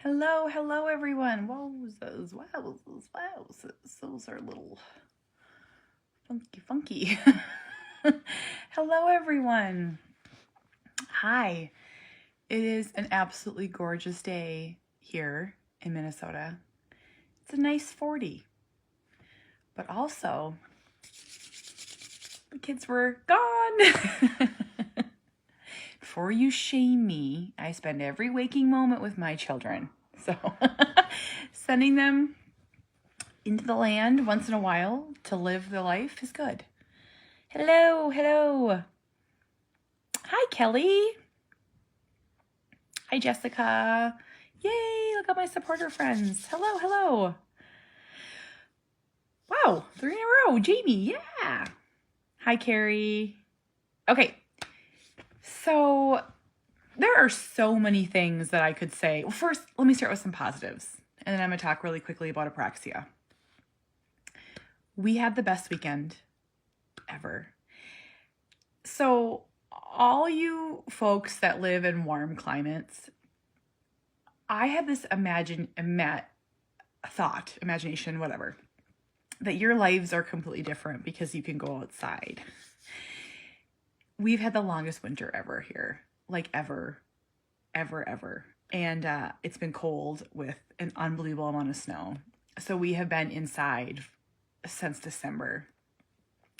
Hello everyone. Wowzers, wowzers, wowzers. Those are a little funky. Hello everyone. Hi. It is an absolutely gorgeous day here in Minnesota. It's a nice 40. But also, the kids were gone. Before you shame me, I spend every waking moment with my children. So sending them into the land once in a while to live the life is good. Hello. Hi, Kelly. Hi, Jessica. Yay, look at my supporter friends. Hello. Wow, 3 in a row. Jamie, yeah. Hi, Carrie. Okay, so there are so many things that I could say. Well, first, let me start with some positives, and then I'm going to talk really quickly about Apraxia. We had the best weekend ever. So all you folks that live in warm climates, I had this imagination, whatever, that your lives are completely different because you can go outside. We've had the longest winter ever here, like ever. And it's been cold with an unbelievable amount of snow. So we have been inside since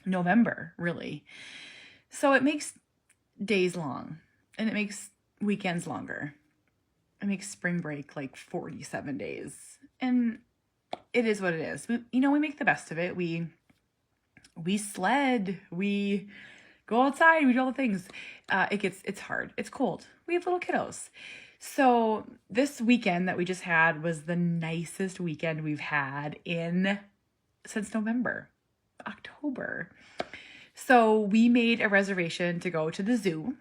November, really. So it makes days long and it makes weekends longer. It makes spring break like 47 days. And it is what it is. We make the best of it. We sled, we go outside, we do all the things. It's hard. It's cold. We have little kiddos. So this weekend that we just had was the nicest weekend we've had since October. So we made a reservation to go to the zoo.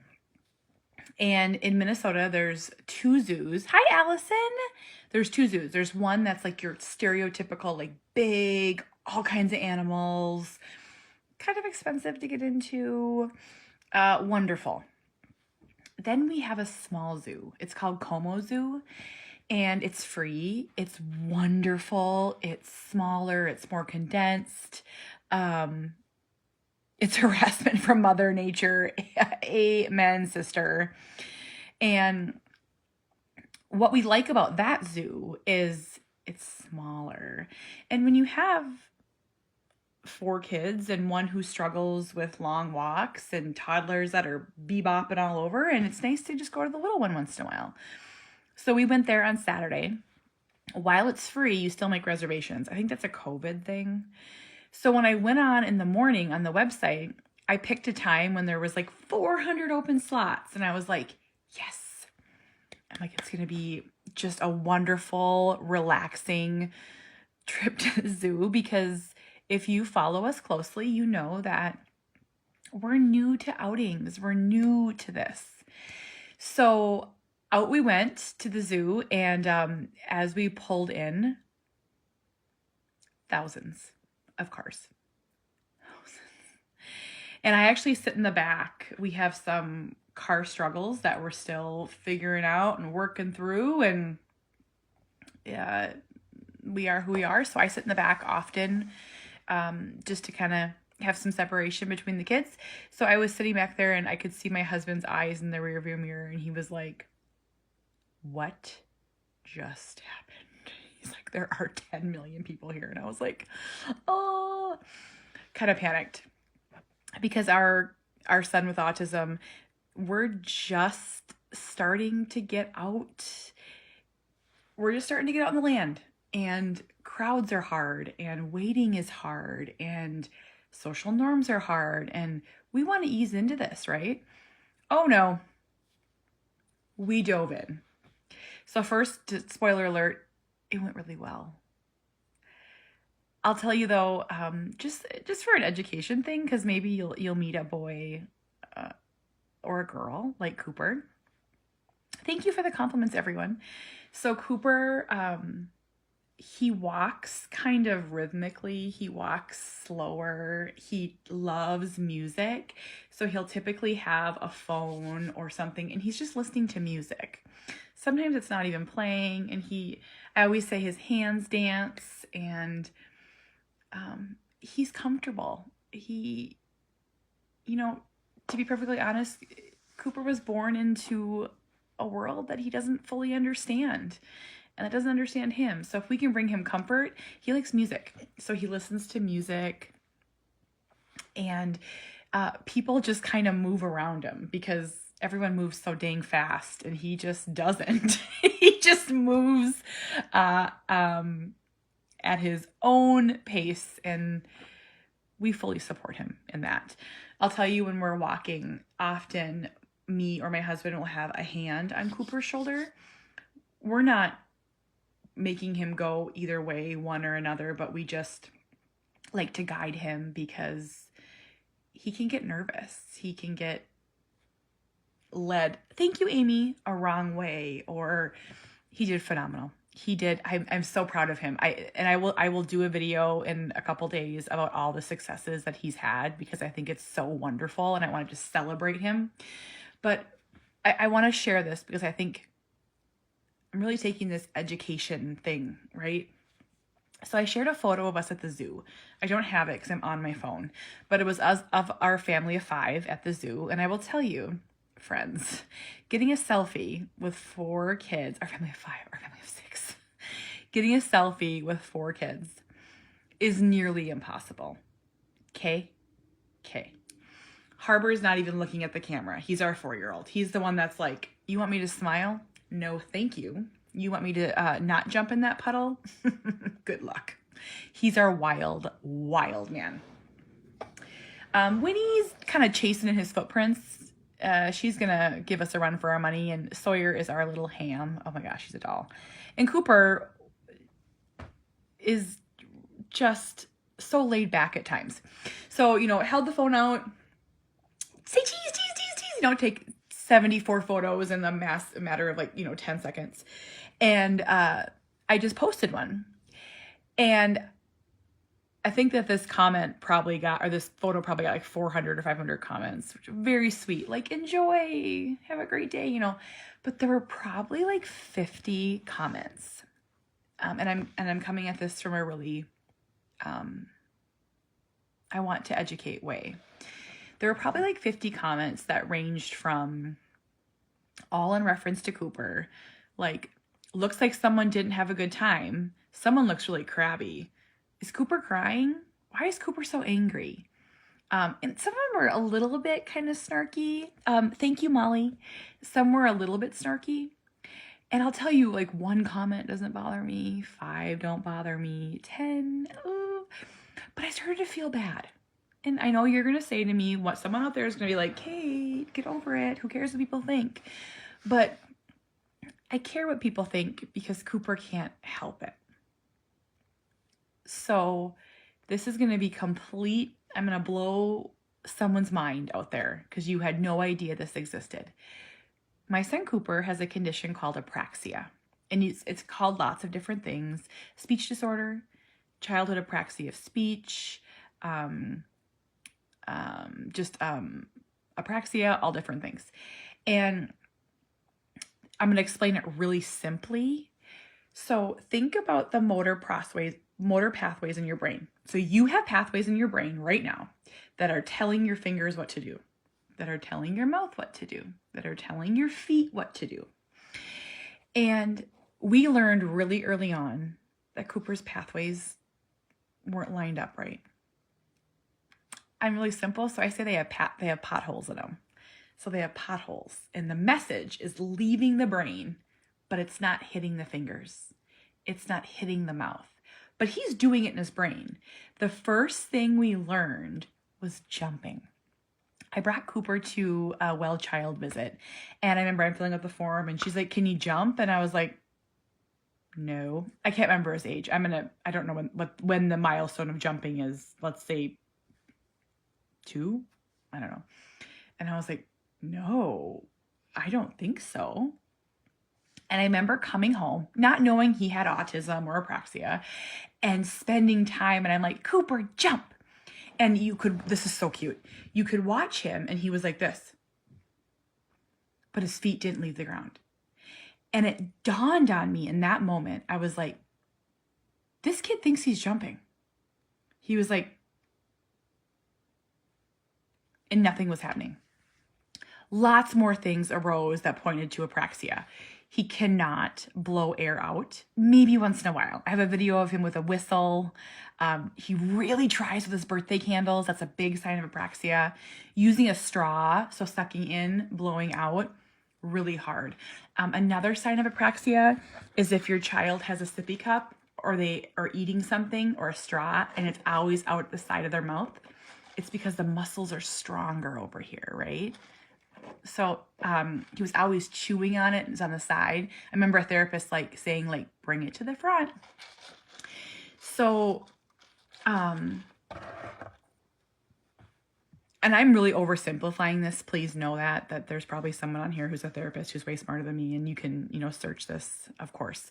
And in Minnesota, there's 2 zoos. Hi, Allison. There's 2 zoos. There's one that's like your stereotypical, like big, all kinds of animals, kind of expensive to get into. Wonderful. Then we have a small zoo. It's called Como Zoo, and it's free. It's wonderful. It's smaller. It's more condensed. It's harassment from Mother Nature. Amen, sister. And what we like about that zoo is it's smaller. And when you have 4 kids and one who struggles with long walks and toddlers that are bebopping all over, and it's nice to just go to the little one once in a while. So we went there on Saturday. While it's free, you still make reservations. I think that's a COVID thing. So when I went on in the morning on the website, I picked a time when there was like 400 open slots. And I was like, yes. I'm like, it's going to be just a wonderful, relaxing trip to the zoo. Because if you follow us closely, you know that we're new to outings. We're new to this. So out we went to the zoo. And as we pulled in, thousands of cars. And I actually sit in the back. We have some car struggles that we're still figuring out and working through, and we are who we are. So I sit in the back often, just to kind of have some separation between the kids. So I was sitting back there and I could see my husband's eyes in the rearview mirror, and he was like, "What just happened?" He's like, "There are 10 million people here." And I was like, oh, kind of panicked because our son with autism, we're just starting to get out. We're just starting to get out in the land, and crowds are hard, and waiting is hard, and social norms are hard, and we want to ease into this, right? Oh no, we dove in. So first, spoiler alert, it went really well. I'll tell you though, just for an education thing, because maybe you'll meet a boy or a girl like Cooper. Thank you for the compliments, everyone. So Cooper, he walks kind of rhythmically. He walks slower. He loves music. So he'll typically have a phone or something, and he's just listening to music. sometimes it's not even playing. And I always say his hands dance, and he's comfortable. To be perfectly honest, Cooper was born into a world that he doesn't fully understand, and that doesn't understand him. So if we can bring him comfort, he likes music. So he listens to music, and people just kind of move around him because everyone moves so dang fast, and he just doesn't. He just moves at his own pace, and we fully support him in that. I'll tell you, when we're walking, often me or my husband will have a hand on Cooper's shoulder. We're not making him go either way, one or another, but we just like to guide him because he can get nervous. He can get led, thank you, Amy, a wrong way, or he did phenomenal. He did. I'm so proud of him. I will do a video in a couple days about all the successes that he's had, because I think it's so wonderful and I want to just celebrate him. But I want to share this because I think I'm really taking this education thing, right? So I shared a photo of us at the zoo. I don't have it because I'm on my phone, but it was us of our family of 5 at the zoo. And I will tell you, friends, getting a selfie with 4 kids, our family of 5, our family of 6, getting a selfie with 4 kids is nearly impossible. Okay? Harbor's not even looking at the camera. He's our 4-year-old. He's the one that's like, you want me to smile? No, thank you. You want me to not jump in that puddle? Good luck. He's our wild, wild man. Winnie's kind of chasing in his footprints. She's going to give us a run for our money. And Sawyer is our little ham. Oh my gosh, she's a doll. And Cooper is just so laid back at times. So, held the phone out, say cheese. Take 74 photos in the matter of 10 seconds. And I just posted one. And I think that this comment probably got, or this photo probably got 400 or 500 comments, which are very sweet. Like, enjoy, have a great day, But there were probably 50 comments. And I'm coming at this from a really, I want to educate way. There were probably 50 comments that ranged from all in reference to Cooper, looks like someone didn't have a good time. Someone looks really crabby. Is Cooper crying? Why is Cooper so angry? And some of them were a little bit kind of snarky. Thank you, Molly. Some were a little bit snarky. And I'll tell you, 1 comment doesn't bother me. 5 don't bother me. 10, but I started to feel bad. And I know you're going to say to me, what someone out there is going to be like, Kate, get over it. Who cares what people think? But I care what people think because Cooper can't help it. So this is going to be complete. I'm going to blow someone's mind out there because you had no idea this existed. My son Cooper has a condition called Apraxia. And it's called lots of different things. Speech disorder, childhood apraxia of speech, apraxia, all different things. And I'm going to explain it really simply. So think about the motor pathways in your brain. So you have pathways in your brain right now that are telling your fingers what to do, that are telling your mouth what to do, that are telling your feet what to do. And we learned really early on that Cooper's pathways weren't lined up right. I'm really simple, so I say they have potholes in them. So they have potholes, and the message is leaving the brain, but it's not hitting the fingers. It's not hitting the mouth, but he's doing it in his brain. The first thing we learned was jumping. I brought Cooper to a well child visit, and I remember I'm filling out the form, and she's like, "Can you jump?" And I was like, "No." I can't remember his age. I don't know when the milestone of jumping is. Let's say 2. I don't know. And I was like, "No, I don't think so." And I remember coming home, not knowing he had autism or apraxia, and spending time. And I'm like, "Cooper, jump." And this is so cute. You could watch him and he was like this, but his feet didn't leave the ground. And it dawned on me in that moment. I was like, this kid thinks he's jumping. He was like, and nothing was happening. Lots more things arose that pointed to apraxia. He cannot blow air out, maybe once in a while. I have a video of him with a whistle. He really tries with his birthday candles. That's a big sign of apraxia. Using a straw, so sucking in, blowing out, really hard. Another sign of apraxia is if your child has a sippy cup or they are eating something or a straw and it's always out the side of their mouth. It's because the muscles are stronger over here, right? So he was always chewing on it. It's on the side. I remember a therapist like saying, like, bring it to the front. So, and I'm really oversimplifying this. Please know that there's probably someone on here who's a therapist who's way smarter than me, and you can, search this, of course.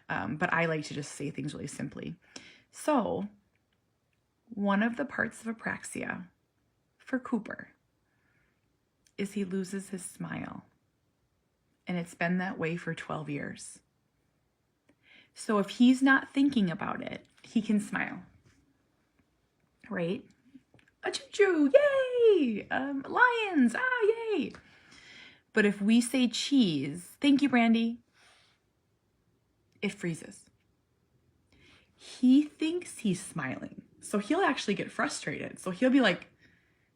But I like to just say things really simply. So one of the parts of apraxia for Cooper is he loses his smile. And it's been that way for 12 years. So if he's not thinking about it, he can smile. Right? A choo-choo, yay! Lions, yay! But if we say cheese, thank you, Brandy, it freezes. He thinks he's smiling. So he'll actually get frustrated. So he'll be like,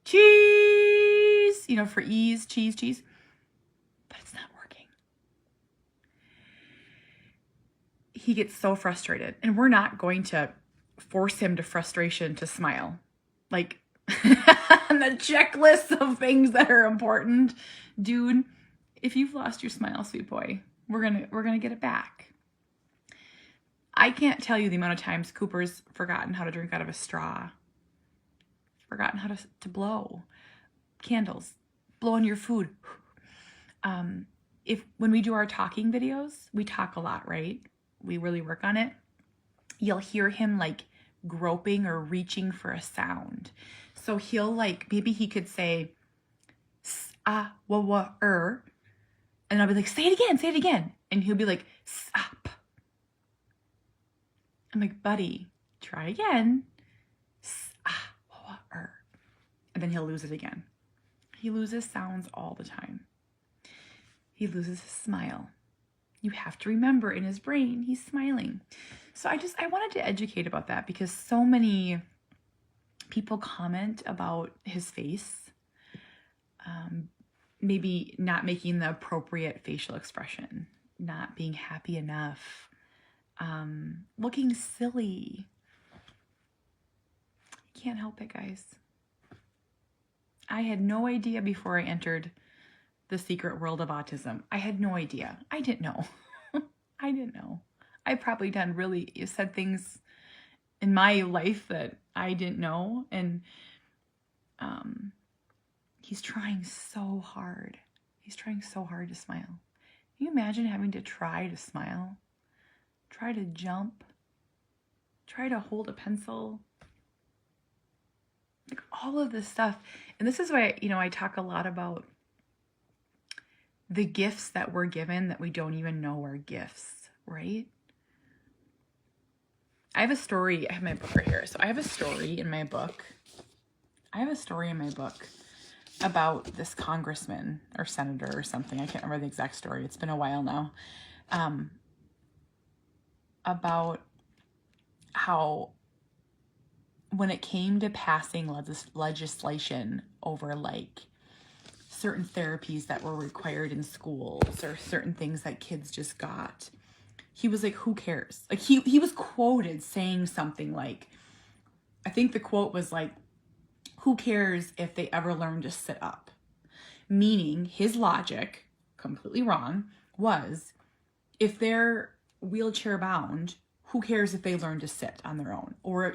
cheese, for ease, cheese. But it's not working. He gets so frustrated. And we're not going to force him to frustration to smile. Like, the checklist of things that are important. Dude, if you've lost your smile, sweet boy, we're gonna get it back. I can't tell you the amount of times Cooper's forgotten how to drink out of a straw. Forgotten how to blow. Candles. Blow on your food. When we do our talking videos, we talk a lot, right? We really work on it. You'll hear him like groping or reaching for a sound. So he'll maybe he could say, s-a-wa-wa-er. And I'll be like, say it again. And he'll be like, stop. I'm like, buddy, try again. S-a-wa-wa-er. And then he'll lose it again. He loses sounds all the time. He loses his smile. You have to remember in his brain, he's smiling. So I wanted to educate about that because so many people comment about his face, maybe not making the appropriate facial expression, not being happy enough, looking silly. You can't help it, guys. I had no idea before I entered the secret world of autism. I had no idea. I didn't know. I didn't know. I've probably said things in my life that I didn't know. And he's trying so hard. He's trying so hard to smile. Can you imagine having to try to smile? Try to jump? Try to hold a pencil? Like all of this stuff. And this is why, I talk a lot about the gifts that we're given that we don't even know are gifts, right? I have a story. I have my book right here. So I have a story in my book. About this congressman or senator or something. I can't remember the exact story. It's been a while now. About how when it came to passing legislation over certain therapies that were required in schools or certain things that kids just got, he was like, who cares? Like he was quoted saying something like, I think the quote was like, who cares if they ever learn to sit up? Meaning his logic, completely wrong, was if they're wheelchair bound, who cares if they learn to sit on their own? Or,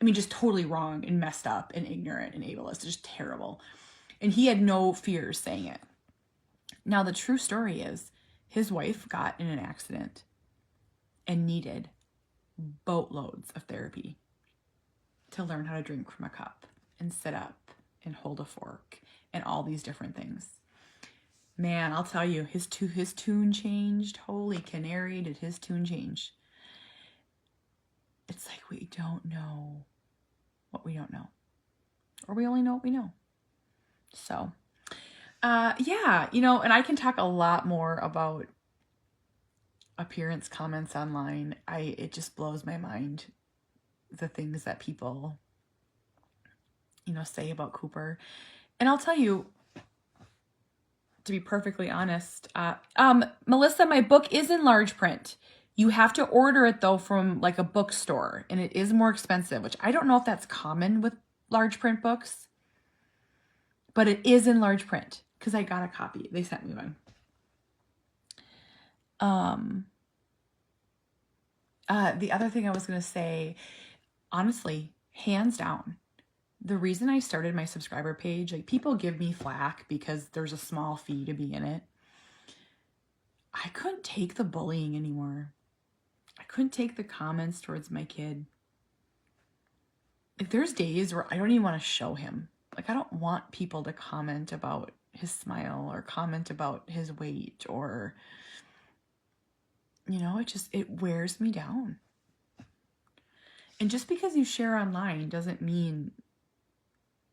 just totally wrong and messed up and ignorant and ableist. It's just terrible. And he had no fears saying it. Now, the true story is his wife got in an accident and needed boatloads of therapy to learn how to drink from a cup and sit up and hold a fork and all these different things. Man, I'll tell you, his tune changed. Holy canary, did his tune change. It's like we don't know what we don't know. Or we only know what we know. So, yeah, and I can talk a lot more about appearance comments online. It just blows my mind, the things that people, say about Cooper. And I'll tell you, to be perfectly honest, Melissa, my book is in large print. You have to order it though from like a bookstore, and it is more expensive, which I don't know if that's common with large print books, but it is in large print because I got a copy. They sent me one. The other thing I was going to say, honestly, hands down, the reason I started my subscriber page, like people give me flack because there's a small fee to be in it. I couldn't take the bullying anymore. I couldn't take the comments towards my kid. Like there's days where I don't even want to show him. Like I don't want people to comment about his smile or comment about his weight or, it wears me down. And just because you share online doesn't mean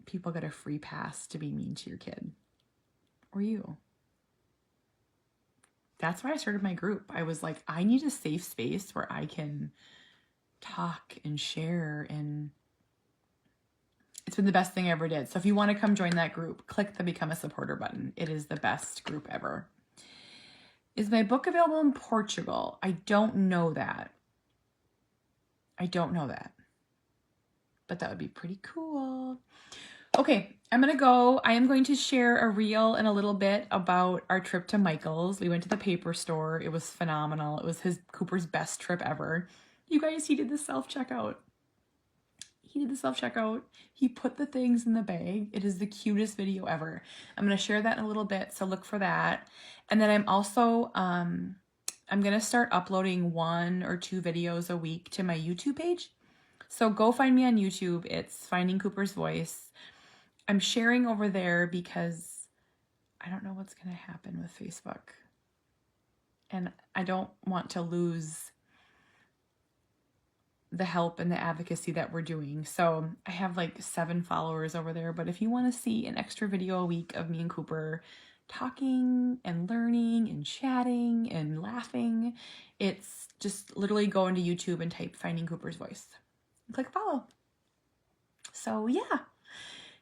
people get a free pass to be mean to your kid or you. That's why I started my group. I was like, I need a safe space where I can talk and share, and it's been the best thing I ever did. So if you want to come join that group, click the Become a Supporter button. It is the best group ever. Is my book available in Portugal? I don't know that. But that would be pretty cool. Okay, I'm going to go. I am going to share a reel in a little bit about our trip to Michael's. We went to the paper store. It was phenomenal. It was Cooper's best trip ever. You guys, he did the self-checkout. He put the things in the bag. It is the cutest video ever. I'm going to share that in a little bit, so look for that. And then I'm also, I'm going to start uploading 1 or 2 videos a week to my YouTube page. So go find me on YouTube. It's Finding Cooper's Voice. I'm sharing over there because I don't know what's going to happen with Facebook. And I don't want to lose the help and the advocacy that we're doing. So I have like 7 followers over there. But if you want to see an extra video a week of me and Cooper talking and learning and chatting and laughing, it's just literally go into YouTube and type Finding Cooper's Voice and click follow. So yeah.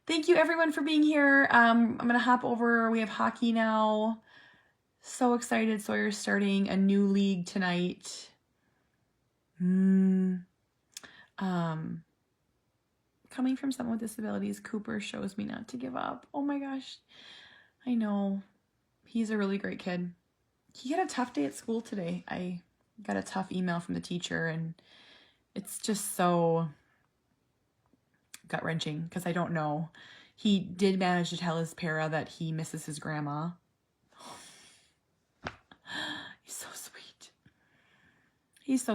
Thank you everyone for being here. I'm going to hop over. We have hockey now. So excited. Sawyer's starting a new league tonight. Coming from someone with disabilities, Cooper shows me not to give up. Oh my gosh. I know. He's a really great kid. He had a tough day at school today. I got a tough email from the teacher, and it's just so gut-wrenching because I don't know. He did manage to tell his para that he misses his grandma. He's so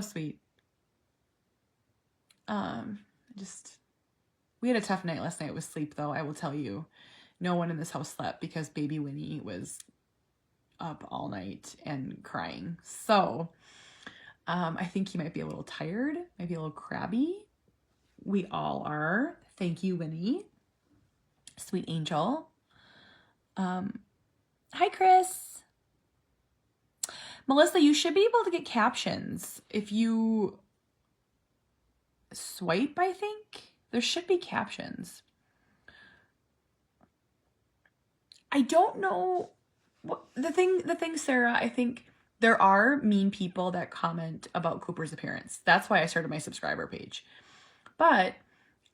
sweet. We had a tough night last night with sleep, though. I will tell you, no one in this house slept because baby Winnie was up all night and crying. So I think he might be a little tired, maybe a little crabby. We all are. Thank you, Winnie. Sweet angel. Hi, Chris. Melissa, you should be able to get captions. If you swipe, I think, there should be captions. I don't know. The thing, Sarah, I think there are mean people that comment about Cooper's appearance. That's why I started my subscriber page. But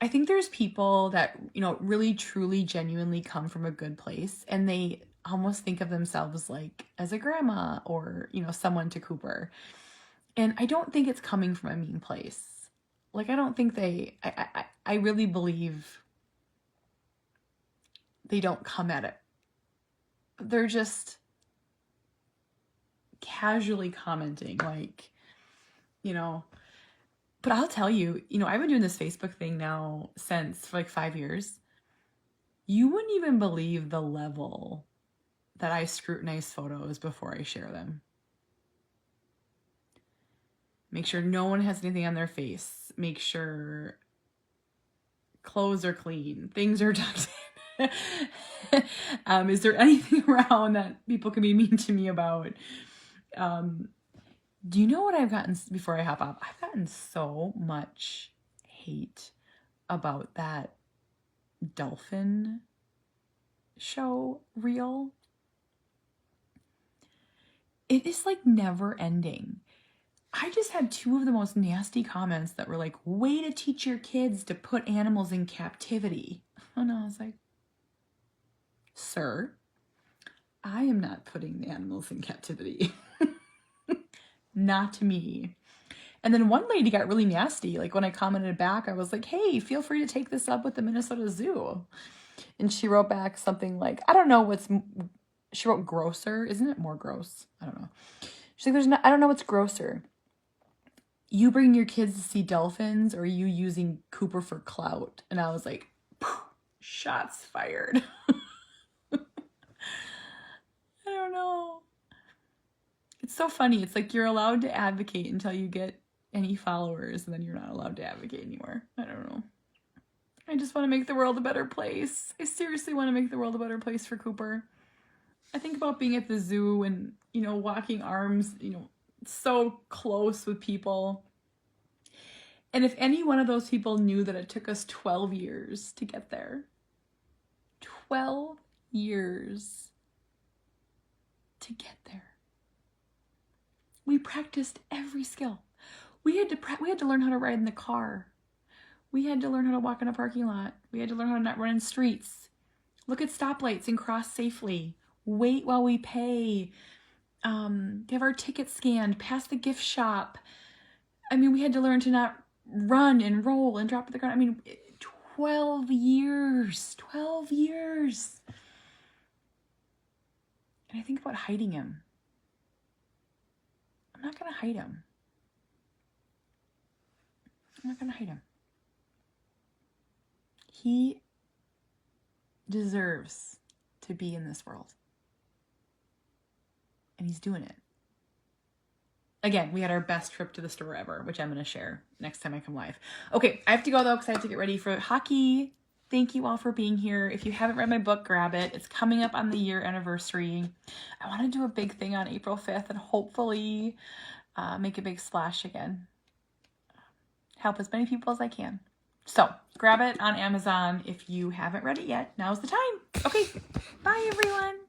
I think there's people that, really, truly, genuinely come from a good place, and they almost think of themselves like as a grandma or, someone to Cooper. And I don't think it's coming from a mean place. Like, I don't think I really believe they don't come at it. They're just casually commenting, like, but I'll tell you, I've been doing this Facebook thing now for like 5 years. You wouldn't even believe the level that I scrutinize photos before I share them. Make sure no one has anything on their face. Make sure clothes are clean. Things are tucked in. Is there anything around that people can be mean to me about? Do you know what I've gotten, before I hop off? I've gotten so much hate about that dolphin show reel. It is like never ending. I just had two of the most nasty comments that were like, way to teach your kids to put animals in captivity. And I was like, sir, I am not putting the animals in captivity. Not me. And then one lady got really nasty. Like when I commented back, I was like, hey, feel free to take this up with the Minnesota Zoo. And she wrote back something like, I don't know she wrote grosser. Isn't it more gross? I don't know. She's like, I don't know what's grosser. You bring your kids to see dolphins or you using Cooper for clout? And I was like, shots fired. I don't know. It's so funny. It's like you're allowed to advocate until you get any followers, and then you're not allowed to advocate anymore. I don't know. I just want to make the world a better place. I seriously want to make the world a better place for Cooper. I think about being at the zoo and, walking arms, so close with people. And if any one of those people knew that it took us 12 years to get there, 12 years to get there. We practiced every skill. We had to learn how to ride in the car. We had to learn how to walk in a parking lot. We had to learn how to not run in streets. Look at stoplights and cross safely. Wait while we pay. Have our tickets scanned. Pass the gift shop. We had to learn to not run and roll and drop to the ground. 12 years. 12 years. And I think about hiding him. I'm not going to hide him. I'm not going to hide him. He deserves to be in this world. And he's doing it. Again, we had our best trip to the store ever, which I'm going to share next time I come live. Okay, I have to go though because I have to get ready for hockey. Thank you all for being here. If you haven't read my book, grab it. It's coming up on the year anniversary. I want to do a big thing on April 5th and hopefully make a big splash again. Help as many people as I can. So grab it on Amazon if you haven't read it yet. Now's the time. Okay, bye everyone.